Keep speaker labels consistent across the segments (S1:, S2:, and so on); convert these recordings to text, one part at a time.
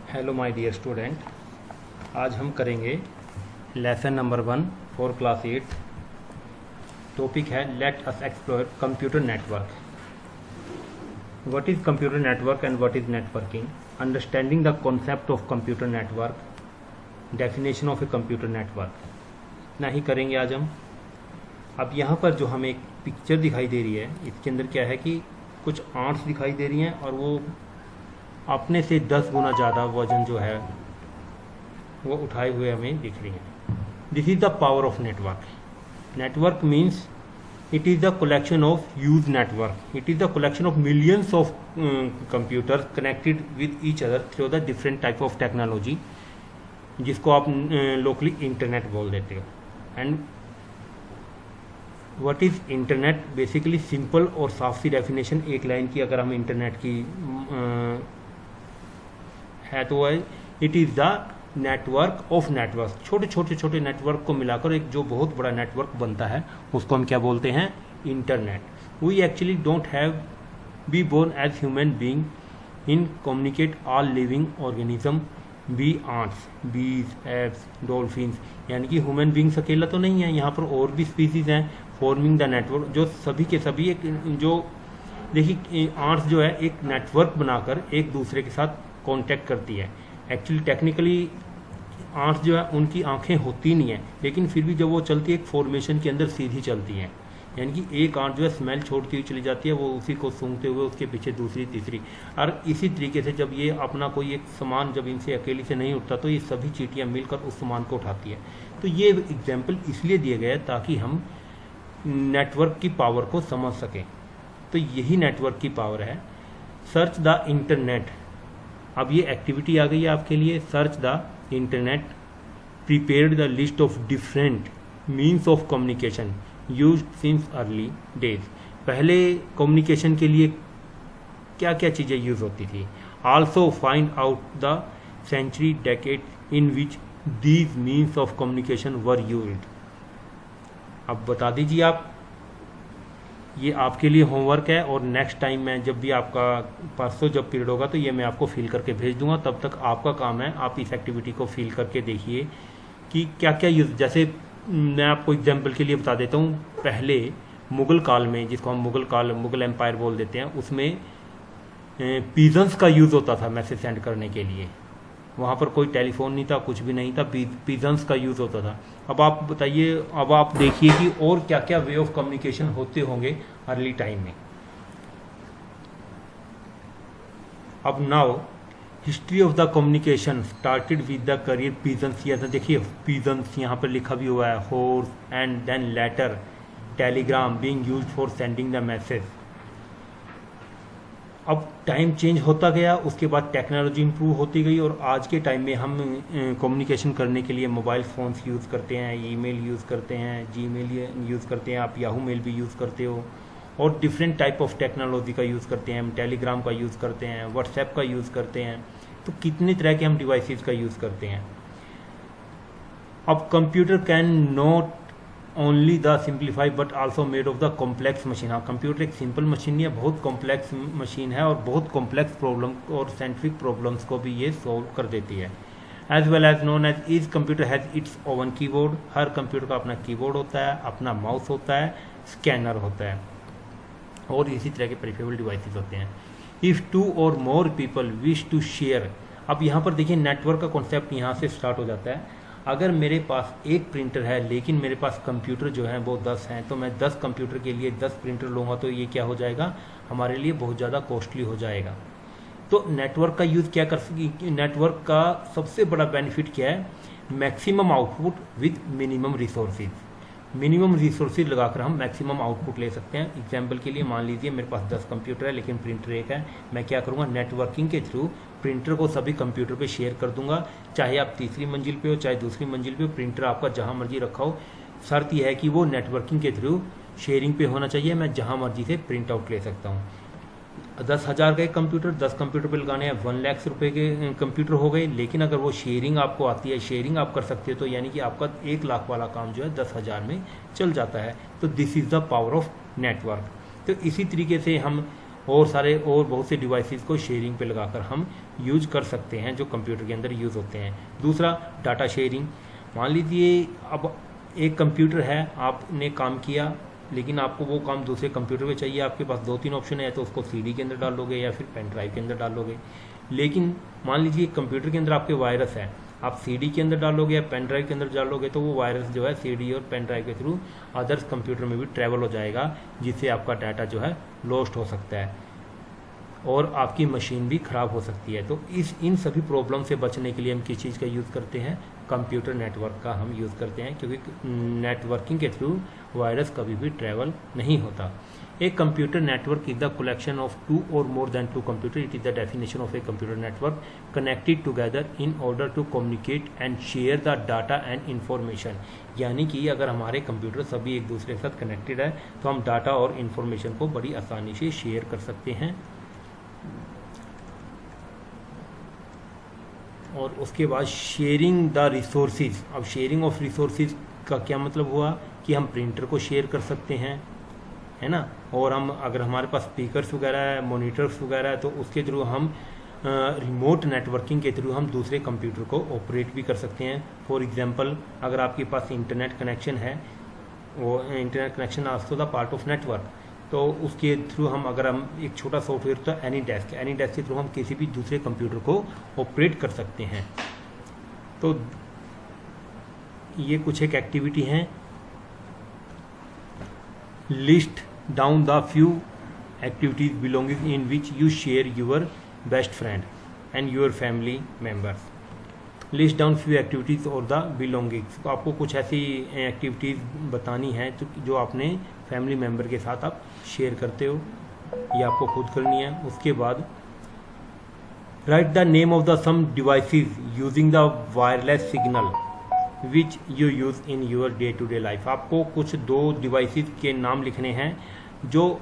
S1: Hello my dear student, आज हम करेंगे lesson number 1 for class 8। Topic है let us explore computer network. What is computer network and what is networking, understanding the concept of computer network, definition of a computer network ना ही करेंगे आज हम। अब यहाँ पर जो हमें एक पिक्चर दिखाई दे रही है, इसके अंदर क्या है कि कुछ आर्ट्स दिखाई दे रही हैं और वो अपने से 10 गुना ज़्यादा वजन जो है वो उठाए हुए हमें दिख रही हैं। This is the power of network. Network means it is the collection of use network. It is the collection of millions of computers connected with each other through the different type of technology, जिसको आप locally internet बोल देते हो। And what is internet, basically simple और साफ सी definition एक line की अगर हम इंटरनेट की है तो है it is the network of network. छोटे नेटवर्क को मिलाकर एक जो बहुत बड़ा नेटवर्क बनता है उसको हम क्या बोलते हैं, internet. We actually don't have be born as human being in communicate all living organism be ants bees apes dolphins, यानी कि ह्यूमन बींग्स अकेला तो नहीं है, यहाँ पर और भी स्पीसीज हैं फॉर्मिंग द नेटवर्क, जो सभी के सभी एक जो देखिए आंट्स जो है एक नेटवर्क बनाकर एक दूसरे के साथ कांटेक्ट करती है। एक्चुअली टेक्निकली आंट्स जो है उनकी आंखें होती नहीं है, लेकिन फिर भी जब वो चलती है एक फॉर्मेशन के अंदर सीधी चलती हैं, यानी कि एक आंट जो है स्मेल छोड़ती हुई चली जाती है, वो उसी को सूंघते हुए उसके पीछे दूसरी तीसरी, और इसी तरीके से जब ये अपना कोई एक सामान जब इनसे अकेली से नहीं उठता तो ये सभी चींटियाँ मिलकर उस सामान को उठाती है। तो ये एग्जाम्पल इसलिए दिए गए ताकि हम नेटवर्क की पावर को समझ सकें। तो यही नेटवर्क की पावर है। सर्च द इंटरनेट, अब ये एक्टिविटी आ गई है आपके लिए। Search the internet, prepared the list of different means of communication used since early days. पहले कम्युनिकेशन के लिए क्या क्या चीज़ें यूज होती थी। Also find out the century decade in which these means of communication were used. अब बता दीजिए आप, ये आपके लिए होमवर्क है और नेक्स्ट टाइम मैं जब भी आपका परसों जब पीरियड होगा तो ये मैं आपको फिल करके भेज दूंगा। तब तक आपका काम है आप इस एक्टिविटी को फिल करके देखिए कि क्या क्या यूज। जैसे मैं आपको एग्जांपल के लिए बता देता हूँ, पहले मुग़ल काल में, जिसको हम मुग़ल एम्पायर बोल देते हैं, उसमें पिजन्स का यूज़ होता था मैसेज सेंड करने के लिए। वहाँ पर कोई टेलीफोन नहीं था, कुछ भी नहीं था, पिजन्स का यूज़ होता था। अब आप बताइए, अब आप देखिए कि और क्या क्या वे ऑफ कम्युनिकेशन होते होंगे अर्ली टाइम में। अब now history of the communication started with the carrier pigeons. या तो देखिए पिजन्स यहाँ पर लिखा भी हुआ है, horse and then letter telegram being used for sending the message. अब टाइम चेंज होता गया, उसके बाद टेक्नोलॉजी इंप्रूव होती गई और आज के टाइम में हम कम्युनिकेशन करने के लिए मोबाइल फ़ोन्स यूज़ करते हैं, ईमेल यूज़ करते हैं, जीमेल यूज़ करते हैं, आप याहू मेल भी यूज़ करते हो, और डिफरेंट टाइप ऑफ टेक्नोलॉजी का यूज़ करते हैं। हम टेलीग्राम का यूज़ करते हैं, व्हाट्सएप का यूज़ करते हैं, तो कितने तरह के हम डिवाइसेस का यूज़ करते हैं। अब computer can not only the simplify but also made of the complex machine. हाँ, कंप्यूटर एक सिंपल मशीन नहीं है, बहुत कॉम्प्लेक्स मशीन है और बहुत कॉम्प्लेक्स प्रॉब्लम और साइंटिफिक प्रॉब्लम्स को भी ये सॉल्व कर देती है। As well as known as each computer has its own keyboard. हर कंप्यूटर का अपना कीबोर्ड होता है, अपना माउस होता है, स्कैनर होता है और इसी तरह के प्रीफरेबल डिवाइसेस होते हैं। If two or more people wish to share, अब यहाँ पर देखिए नेटवर्क का कॉन्सेप्ट यहाँ से स्टार्ट हो जाता है। अगर मेरे पास एक प्रिंटर है लेकिन मेरे पास कंप्यूटर जो है वो 10 हैं, तो मैं 10 कंप्यूटर के लिए 10 प्रिंटर लूँगा तो ये क्या हो जाएगा, हमारे लिए बहुत ज़्यादा कॉस्टली हो जाएगा। तो नेटवर्क का यूज़ क्या कर सके, नेटवर्क का सबसे बड़ा बेनिफिट क्या है, maximum output with minimum resources. Minimum resources लगाकर हम मैक्सिमम आउटपुट ले सकते हैं। एग्जाम्पल के लिए मान लीजिए मेरे पास 10 कंप्यूटर है लेकिन प्रिंटर एक है, मैं क्या करूँगा, नेटवर्किंग के थ्रू प्रिंटर को सभी कंप्यूटर पे शेयर कर दूंगा। चाहे आप तीसरी मंजिल पे हो चाहे दूसरी मंजिल पे हो, प्रिंटर आपका जहाँ मर्जी रखा हो, शर्त यह है कि वो नेटवर्किंग के थ्रू शेयरिंग पे होना चाहिए। मैं जहाँ मर्जी से प्रिंट आउट ले सकता हूँ। 10,000 का एक कंप्यूटर 10 कंप्यूटर पे लगाने हैं, 1 लाख रुपए के कंप्यूटर हो गए। लेकिन अगर वो शेयरिंग आपको आती है, शेयरिंग आप कर सकते हो, तो यानी कि आपका 1 लाख वाला काम जो है 10,000 में चल जाता है। तो this is the power of network. तो इसी तरीके से हम और बहुत से डिवाइसेस को शेयरिंग पे लगाकर हम यूज कर सकते हैं जो कंप्यूटर के अंदर यूज़ होते हैं। दूसरा, डाटा शेयरिंग। मान लीजिए अब एक कंप्यूटर है, आपने काम किया लेकिन आपको वो काम दूसरे कंप्यूटर पे चाहिए, आपके पास 2-3 ऑप्शन है, तो उसको सीडी के अंदर डालोगे या फिर पेन ड्राइव के अंदर डालोगे। लेकिन मान लीजिए कंप्यूटर के अंदर आपके वायरस है, आप सीडी के अंदर डालोगे या पेन ड्राइव के अंदर डालोगे तो वो वायरस जो है सीडी और पेन ड्राइव के थ्रू अदर्स कंप्यूटर में भी ट्रैवल हो जाएगा, जिससे आपका डाटा जो है लॉस्ट हो सकता है और आपकी मशीन भी ख़राब हो सकती है। तो इन सभी प्रॉब्लम से बचने के लिए हम किस चीज़ का यूज़ करते हैं? कंप्यूटर नेटवर्क का हम यूज़ करते हैं, क्योंकि नेटवर्किंग के थ्रू वायरस कभी भी ट्रैवल नहीं होता। एक computer network is the collection of 2 or more than 2 computer. It is the definition of a computer network connected together in order to communicate and share the data and information. यानी कि अगर हमारे computer सभी एक दूसरे के साथ connected है तो हम डाटा और इन्फॉर्मेशन को बड़ी आसानी से शेयर कर सकते हैं। और उसके बाद शेयरिंग द रिसोर्सेज। अब शेयरिंग ऑफ रिसोर्सेज का क्या मतलब हुआ कि हम प्रिंटर को शेयर कर सकते हैं, है ना, और हम अगर हमारे पास स्पीकर्स वगैरह है, मॉनिटर्स वगैरह है, तो उसके थ्रू हम रिमोट नेटवर्किंग के थ्रू हम दूसरे कंप्यूटर को ऑपरेट भी कर सकते हैं। फॉर एग्जांपल, अगर आपके पास इंटरनेट कनेक्शन है, वो internet connection also the part of network, तो उसके थ्रू हम अगर हम एक छोटा सॉफ्टवेयर तो एनी डेस्क के थ्रू हम किसी भी दूसरे कंप्यूटर को ऑपरेट कर सकते हैं। तो ये कुछ एक एक्टिविटी हैं। List down the few activities belonging in which you share your best friend and your family members. List down few activities और द बिलोंगिंग्स। तो आपको कुछ ऐसी एक्टिविटीज़ बतानी है जो आपने फैमिली मेम्बर के साथ आप शेयर करते हो, ये आपको खुद करनी है। उसके बाद write the name of the some devices using the wireless signal which you use in your day to day life. आपको कुछ 2 डिवाइसेस के नाम लिखने हैं जो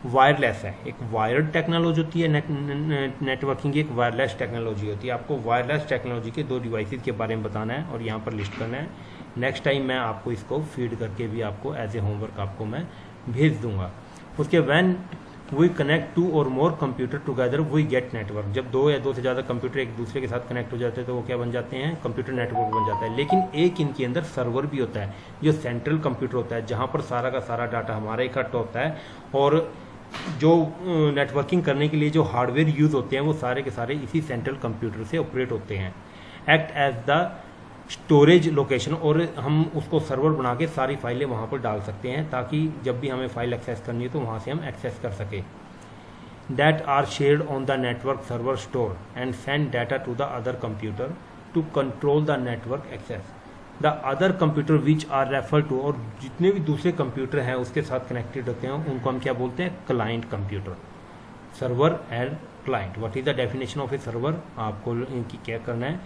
S1: वायरलेस है। एक वायर्ड टेक्नोलॉजी होती है नेटवर्किंग की, एक वायरलेस टेक्नोलॉजी होती है। आपको वायरलेस टेक्नोलॉजी के 2 डिवाइसेस के बारे में बताना है और यहाँ पर लिस्ट करना है। नेक्स्ट टाइम मैं आपको इसको फीड करके भी आपको एज ए होमवर्क आपको मैं भेज दूंगा। उसके when we connect 2 or more computer together we get network. जब 2 या 2 से ज़्यादा कंप्यूटर एक दूसरे के साथ कनेक्ट हो जाते हैं तो वो क्या बन जाते हैं? कंप्यूटर नेटवर्क बन जाता है। लेकिन एक इनके अंदर सर्वर भी होता है जो सेंट्रल कंप्यूटर होता है, जहाँ पर सारा का सारा डाटा हमारा इकट्ठा होता है और जो नेटवर्किंग करने के लिए जो हार्डवेयर यूज़ होते हैं वो सारे के सारे इसी सेंट्रल कंप्यूटर से ऑपरेट होते हैं। Act as the storage location, और हम उसको सर्वर बना के सारी फाइलें वहाँ पर डाल सकते हैं ताकि जब भी हमें फाइल एक्सेस करनी है तो वहाँ से हम एक्सेस कर सकें। That are shared on the network server store and send data to the other computer to control the network access. The other computer which are refer to, और जितने भी दूसरे कंप्यूटर हैं उसके साथ कनेक्टेड होते हैं उनको हम क्या बोलते हैं? Client computer. Server and client. What is the definition of A server? आपको इनकी क्या करना है?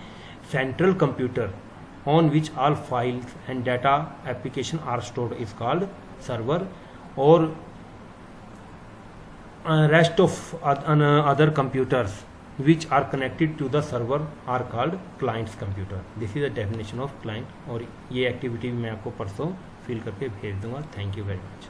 S1: Central computer on which all files and data application are stored is called server, or rest of other computers which are connected to the server are called clients computer. This is the definition of client, और ये activity मैं आपको परसों fill करके भेज दूंगा। Thank you very much.